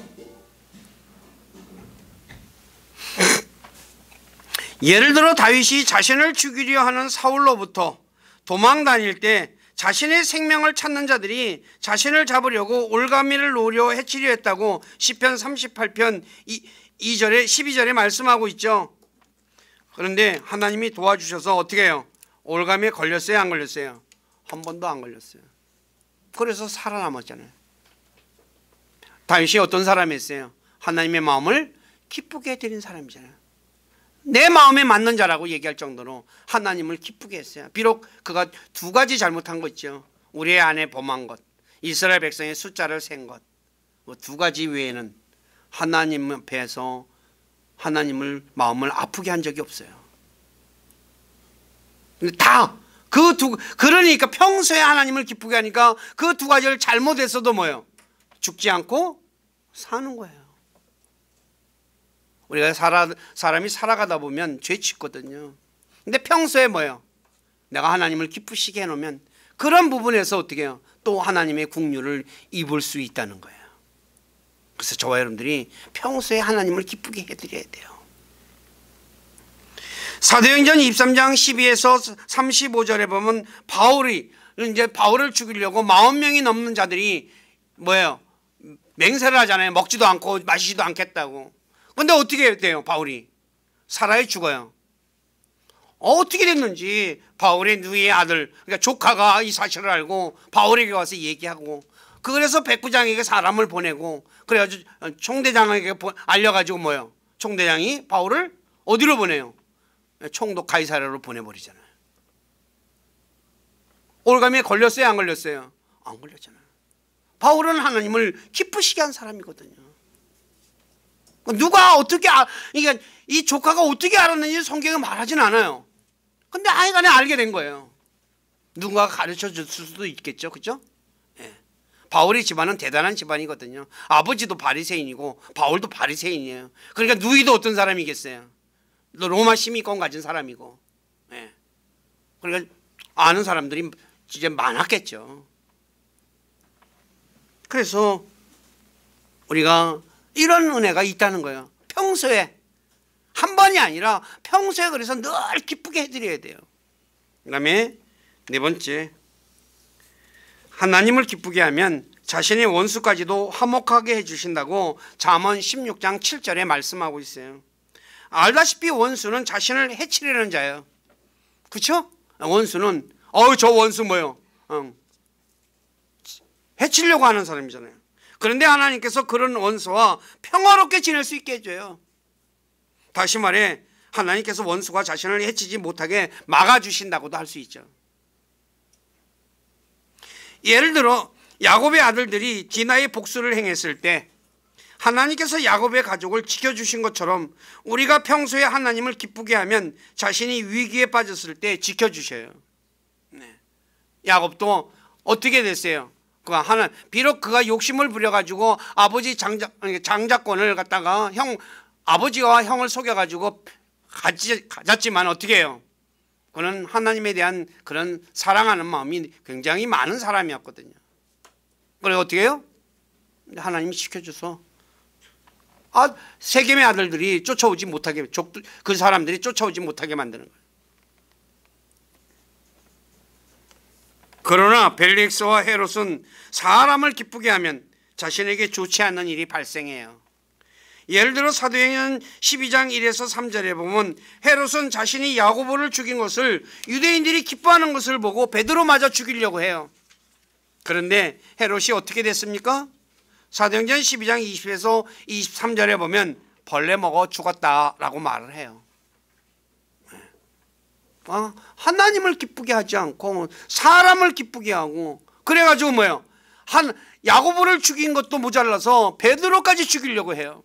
예를 들어 다윗이 자신을 죽이려 하는 사울로부터 도망 다닐 때 자신의 생명을 찾는 자들이 자신을 잡으려고 올가미를 놓으려 해치려 했다고 시편 38편 2절에 12절에 말씀하고 있죠. 그런데 하나님이 도와주셔서 어떻게 해요? 올가미에 걸렸어요? 안 걸렸어요? 한 번도 안 걸렸어요. 그래서 살아남았잖아요. 다윗이 어떤 사람이었어요? 하나님의 마음을 기쁘게 해드린 사람이잖아요. 내 마음에 맞는 자라고 얘기할 정도로 하나님을 기쁘게 했어요. 비록 그가 두 가지 잘못한 거 있죠. 우리의 아내 범한 것, 이스라엘 백성의 숫자를 센 것, 두 가지 외에는 하나님 앞에서 하나님을 마음을 아프게 한 적이 없어요. 근데 다 그러니까 평소에 하나님을 기쁘게 하니까 그 두 가지를 잘못했어도 뭐예요? 죽지 않고 사는 거예요. 우리가 사람이 살아가다 보면 죄 짓거든요. 근데 평소에 뭐예요? 내가 하나님을 기쁘시게 해놓으면 그런 부분에서 어떻게 해요? 또 하나님의 국류를 입을 수 있다는 거예요. 그래서 저와 여러분들이 평소에 하나님을 기쁘게 해드려야 돼요. 사도행전 23장 12에서 35절에 보면 바울을 죽이려고 40명이 넘는 자들이 뭐예요? 맹세를 하잖아요. 먹지도 않고 마시지도 않겠다고. 근데 어떻게 돼요? 바울이 살아요, 죽어요? 어떻게 됐는지 바울의 누이의 아들, 그러니까 조카가 이 사실을 알고 바울에게 와서 얘기하고, 그래서 백부장에게 사람을 보내고, 그래가지고 총대장에게 알려가지고 뭐예요? 총대장이 바울을 어디로 보내요? 총독 가이사랴로 보내버리잖아요. 올가미에 걸렸어요, 안 걸렸어요? 안 걸렸잖아요. 바울은 하나님을 기쁘시게 한 사람이거든요. 누가 어떻게 그러니까 이 조카가 어떻게 알았는지 성경에 말하진 않아요. 근데 하여간에 알게 된 거예요. 누군가가 가르쳐 줬을 수도 있겠죠, 그죠? 예. 바울의 집안은 대단한 집안이거든요. 아버지도 바리새인이고 바울도 바리새인이에요. 그러니까 누이도 어떤 사람이겠어요? 로마 시민권 가진 사람이고. 예. 그러니까 아는 사람들이 진짜 많았겠죠. 그래서 우리가 이런 은혜가 있다는 거예요. 평소에 한 번이 아니라 평소에, 그래서 늘 기쁘게 해드려야 돼요. 그 다음에 네 번째, 하나님을 기쁘게 하면 자신의 원수까지도 화목하게 해주신다고 잠언 16장 7절에 말씀하고 있어요. 알다시피 원수는 자신을 해치려는 자예요. 그렇죠? 원수는 저 원수 뭐예요? 해치려고 하는 사람이잖아요. 그런데 하나님께서 그런 원수와 평화롭게 지낼 수 있게 해줘요. 다시 말해 하나님께서 원수가 자신을 해치지 못하게 막아주신다고도 할 수 있죠. 예를 들어 야곱의 아들들이 디나의 복수를 행했을 때 하나님께서 야곱의 가족을 지켜주신 것처럼 우리가 평소에 하나님을 기쁘게 하면 자신이 위기에 빠졌을 때 지켜주셔요. 네. 야곱도 어떻게 됐어요? 비록 그가 욕심을 부려가지고 아버지 장자권을 갖다가 아버지와 형을 속여가지고 가졌지만 어떻게 해요? 그는 하나님에 대한 그런 사랑하는 마음이 굉장히 많은 사람이었거든요. 그래 어떻게 해요? 하나님이 지켜줘서 세겜의 아들들이 쫓아오지 못하게, 그 사람들이 쫓아오지 못하게 만드는 거예요. 그러나 벨릭스와 헤롯은 사람을 기쁘게 하면 자신에게 좋지 않는 일이 발생해요. 예를 들어 사도행전 12장 1에서 3절에 보면 헤롯은 자신이 야고보를 죽인 것을 유대인들이 기뻐하는 것을 보고 베드로마저 죽이려고 해요. 그런데 헤롯이 어떻게 됐습니까? 사도행전 12장 20에서 23절에 보면 벌레 먹어 죽었다라고 말을 해요. 하나님을 기쁘게 하지 않고 사람을 기쁘게 하고, 그래가지고 뭐예요? 야고보를 죽인 것도 모자라서 베드로까지 죽이려고 해요.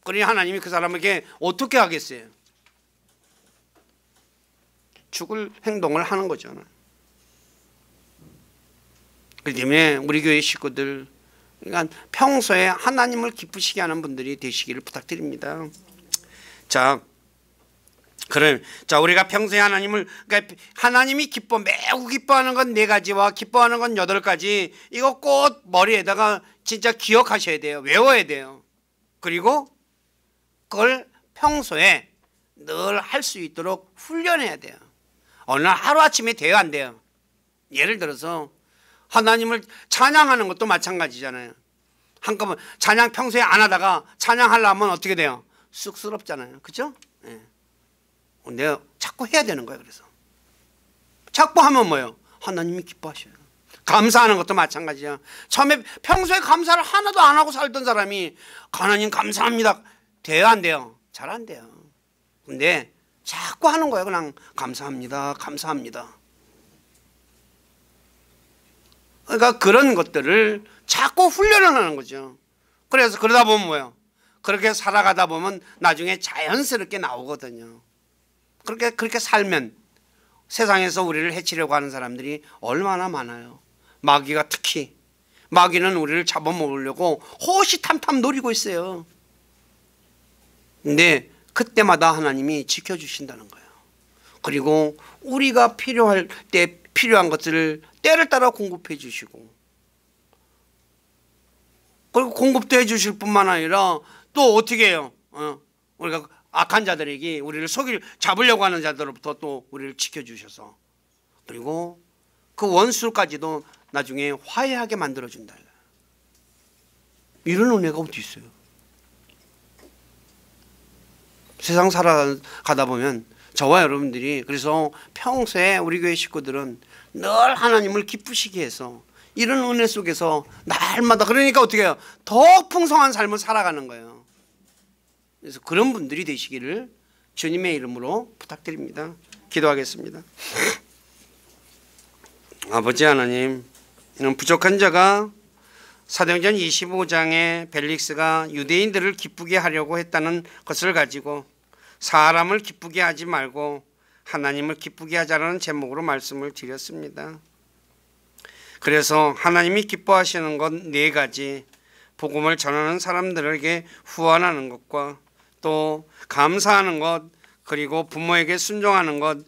그러니 하나님이 그 사람에게 어떻게 하겠어요? 죽을 행동을 하는 거잖아요. 그렇기 때문에 우리 교회 식구들, 그러니까 평소에 하나님을 기쁘시게 하는 분들이 되시기를 부탁드립니다. 자, 우리가 평소에 그러니까 하나님이 매우 기뻐하는 건 4가지와 기뻐하는 건 8가지, 이거 꼭 머리에다가 진짜 기억하셔야 돼요. 외워야 돼요. 그리고 그걸 평소에 늘 할 수 있도록 훈련해야 돼요. 어느 날 하루아침에 돼요, 안 돼요? 예를 들어서 하나님을 찬양하는 것도 마찬가지잖아요. 한꺼번에 찬양 평소에 안 하다가 찬양하려면 어떻게 돼요? 쑥스럽잖아요. 그죠? 네. 내가 자꾸 해야 되는 거예요. 그래서 자꾸 하면 뭐예요? 하나님이 기뻐하셔요. 감사하는 것도 마찬가지야. 처음에 평소에 감사를 하나도 안 하고 살던 사람이 하나님 감사합니다, 돼요, 안 돼요? 잘 안 돼요. 근데 자꾸 하는 거예요. 그냥 감사합니다, 감사합니다. 그러니까 그런 것들을 자꾸 훈련을 하는 거죠. 그래서 그러다 보면 뭐예요? 그렇게 살아가다 보면 나중에 자연스럽게 나오거든요. 그렇게 살면 세상에서 우리를 해치려고 하는 사람들이 얼마나 많아요. 마귀가 특히 마귀는 우리를 잡아먹으려고 호시탐탐 노리고 있어요. 근데 그때마다 하나님이 지켜주신다는 거예요. 그리고 우리가 필요할 때 필요한 것들을 때를 따라 공급해 주시고, 그리고 공급도 해 주실 뿐만 아니라 또 어떻게 해요? 우리가 악한 자들에게 우리를 잡으려고 하는 자들로부터 또 우리를 지켜주셔서, 그리고 그 원수까지도 나중에 화해하게 만들어준다. 이런 은혜가 어디 있어요? 세상 살아가다 보면 저와 여러분들이, 그래서 평소에 우리 교회 식구들은 늘 하나님을 기쁘시게 해서 이런 은혜 속에서 날마다, 그러니까 어떻게 해요? 더 풍성한 삶을 살아가는 거예요. 그래서 그런 분들이 되시기를 주님의 이름으로 부탁드립니다. 기도하겠습니다. 아버지 하나님, 부족한 자가 사도행전 25장에 벨릭스가 유대인들을 기쁘게 하려고 했다는 것을 가지고 사람을 기쁘게 하지 말고 하나님을 기쁘게 하자라는 제목으로 말씀을 드렸습니다. 그래서 하나님이 기뻐하시는 것 4가지, 복음을 전하는 사람들에게 후원하는 것과 또 감사하는 것, 그리고 부모에게 순종하는 것,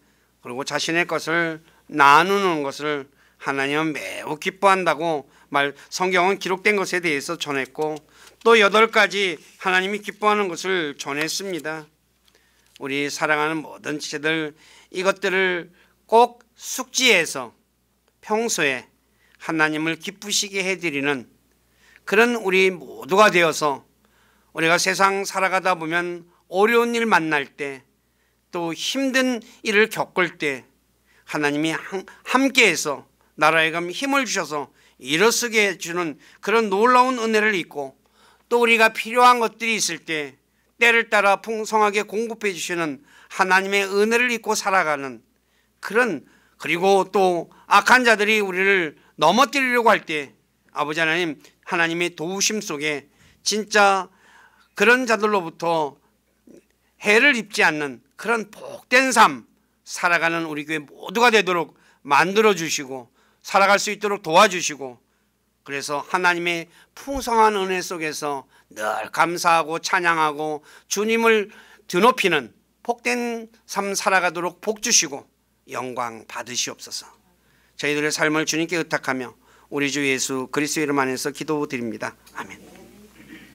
그리고 자신의 것을 나누는 것을 하나님은 매우 기뻐한다고 성경은 기록된 것에 대해서 전했고, 또 8가지 하나님이 기뻐하는 것을 전했습니다. 우리 사랑하는 모든 지체들, 이것들을 꼭 숙지해서 평소에 하나님을 기쁘시게 해드리는 그런 우리 모두가 되어서, 우리가 세상 살아가다 보면 어려운 일 만날 때, 또 힘든 일을 겪을 때 하나님이 함께해서 나라에 감 힘을 주셔서 일어서게 해주는 그런 놀라운 은혜를 입고, 또 우리가 필요한 것들이 있을 때 때를 따라 풍성하게 공급해 주시는 하나님의 은혜를 입고 살아가는 그런, 그리고 또 악한 자들이 우리를 넘어뜨리려고 할 때 아버지 하나님, 하나님의 도우심 속에 진짜 그런 자들로부터 해를 입지 않는 그런 복된 삶 살아가는 우리 교회 모두가 되도록 만들어 주시고 살아갈 수 있도록 도와주시고, 그래서 하나님의 풍성한 은혜 속에서 늘 감사하고 찬양하고 주님을 드높이는 복된 삶 살아가도록 복 주시고 영광 받으시옵소서. 저희들의 삶을 주님께 의탁하며 우리 주 예수 그리스도 이름 안에서 기도드립니다. 아멘.